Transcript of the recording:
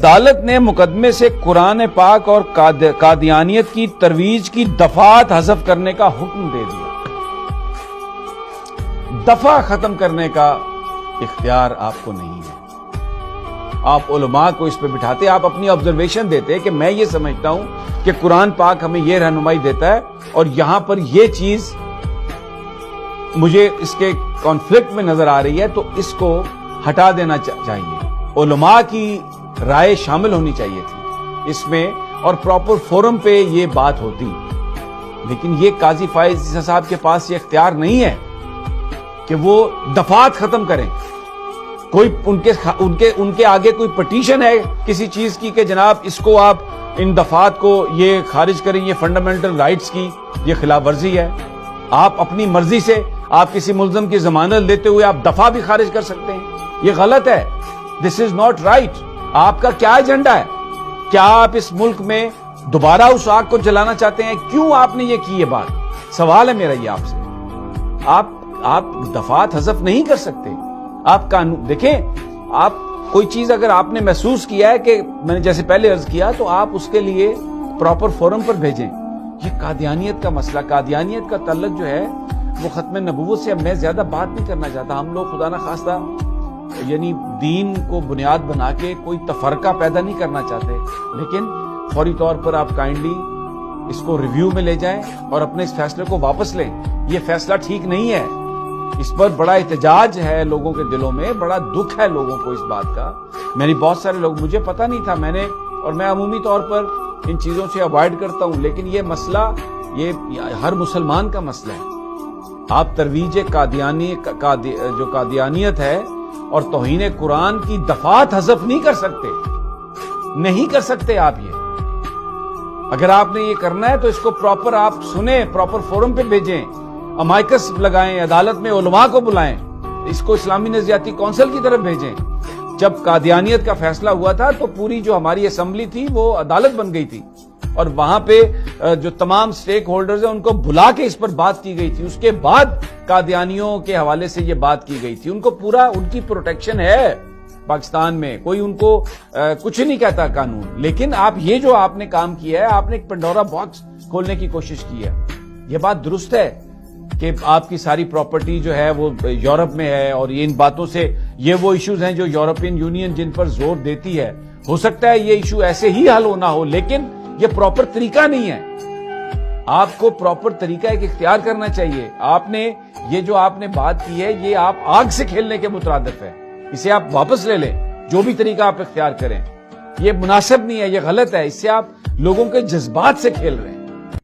عدالت نے مقدمے سے قرآن پاک اور قادیانیت کی ترویج کی دفعات حذف کرنے کا حکم دے دیا۔ دفعہ ختم کرنے کا اختیار آپ کو نہیں ہے۔ آپ علماء کو اس پہ بٹھاتے، آپ اپنی آبزرویشن دیتے کہ میں یہ سمجھتا ہوں کہ قرآن پاک ہمیں یہ رہنمائی دیتا ہے اور یہاں پر یہ چیز مجھے اس کے کانفلکٹ میں نظر آ رہی ہے، تو اس کو ہٹا دینا چاہیے۔ علماء کی رائے شامل ہونی چاہیے تھی اس میں، اور پراپر فورم پہ یہ بات ہوتی، لیکن یہ قاضی فائز صاحب کے پاس یہ اختیار نہیں ہے کہ وہ دفعات ختم کریں۔ کوئی ان کے آگے کوئی پٹیشن ہے کسی چیز کی کہ جناب اس کو آپ ان دفعات کو یہ خارج کریں، یہ فنڈامنٹل رائٹس کی یہ خلاف ورزی ہے۔ آپ اپنی مرضی سے آپ کسی ملزم کی ضمانت لیتے ہوئے آپ دفعہ بھی خارج کر سکتے ہیں، یہ غلط ہے۔ دس از ناٹ رائٹ۔ آپ کا کیا ایجنڈا ہے؟ کیا آپ اس ملک میں دوبارہ اس آگ کو جلانا چاہتے ہیں؟ کیوں آپ نے یہ کی یہ بات؟ سوال ہے میرا یہ آپ سے۔ آپ دفعات حذف نہیں کر سکتے۔ آپ قانون دیکھیں، آپ کوئی چیز اگر آپ نے محسوس کیا ہے کہ میں نے جیسے پہلے عرض کیا، تو آپ اس کے لیے پراپر فورم پر بھیجیں۔ یہ قادیانیت کا مسئلہ، قادیانیت کا تعلق جو ہے وہ ختم نبوت سے، اب میں زیادہ بات نہیں کرنا چاہتا۔ ہم لوگ خدا نخواستہ یعنی دین کو بنیاد بنا کے کوئی تفرقہ پیدا نہیں کرنا چاہتے، لیکن فوری طور پر آپ کائنڈلی اس کو ریویو میں لے جائیں اور اپنے اس فیصلے کو واپس لیں۔ یہ فیصلہ ٹھیک نہیں ہے، اس پر بڑا احتجاج ہے لوگوں کے دلوں میں، بڑا دکھ ہے لوگوں کو اس بات کا۔ میری بہت سارے لوگ، مجھے پتہ نہیں تھا، میں عمومی طور پر ان چیزوں سے اوائڈ کرتا ہوں، لیکن یہ مسئلہ یہ ہر مسلمان کا مسئلہ ہے۔ آپ ترویج جو قادیانیت ہے اور توہین قرآن کی دفعات حذف نہیں کر سکتے آپ یہ۔ اگر آپ نے یہ کرنا ہے تو اس کو پراپر آپ سنیں، پراپر فورم پہ بھیجیں، امائکس لگائیں، عدالت میں علماء کو بلائیں، اس کو اسلامی نظریاتی کونسل کی طرف بھیجیں۔ جب قادیانیت کا فیصلہ ہوا تھا تو پوری جو ہماری اسمبلی تھی وہ عدالت بن گئی تھی، اور وہاں پہ جو تمام سٹیک ہولڈرز ہیں ان کو بلا کے اس پر بات کی گئی تھی۔ اس کے بعد قادیانیوں کے حوالے سے یہ بات کی گئی تھی۔ ان کو پورا ان کی پروٹیکشن ہے پاکستان میں، کوئی ان کو کچھ نہیں کہتا قانون۔ لیکن یہ جو آپ نے کام کیا ہے، آپ نے ایک پنڈورا باکس کھولنے کی کوشش کی ہے۔ یہ بات درست ہے کہ آپ کی ساری پراپرٹی جو ہے وہ یورپ میں ہے، اور ان باتوں سے یہ وہ ایشوز ہیں جو یورپین یونین جن پر زور دیتی ہے۔ ہو سکتا ہے یہ ایشو ایسے ہی حل ہونا ہو، لیکن یہ پراپر طریقہ نہیں ہے۔ آپ کو پراپر طریقہ ایک اختیار کرنا چاہیے۔ آپ نے یہ جو آپ نے بات کی ہے، یہ آپ آگ سے کھیلنے کے مترادف ہے۔ اسے آپ واپس لے لیں، جو بھی طریقہ آپ اختیار کریں۔ یہ مناسب نہیں ہے، یہ غلط ہے، اس سے آپ لوگوں کے جذبات سے کھیل رہے ہیں۔